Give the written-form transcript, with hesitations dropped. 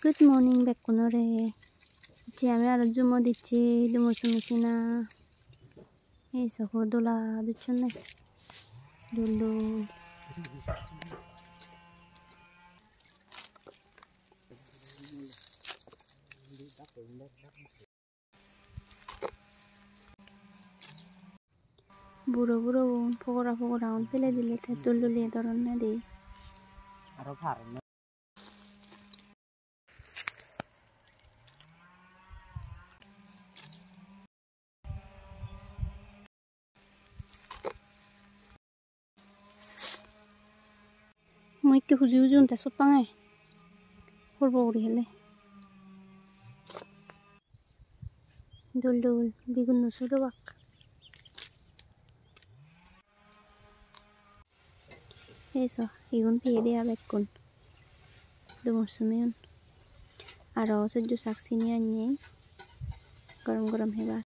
Good morning, Bekunore. Jami aro jumo dichi dumur sumisina. Eso dola duchunne. Dulu. Buro pokora on pele dile te dulu le doron na de. Aro faron. Moi ke huju unta sopangai. Horbo uri hele. Dul bigun no sudawak. Eso, igun pede a bekun. Dumur sumiun. Aro seju saksini anye. Garam hebat.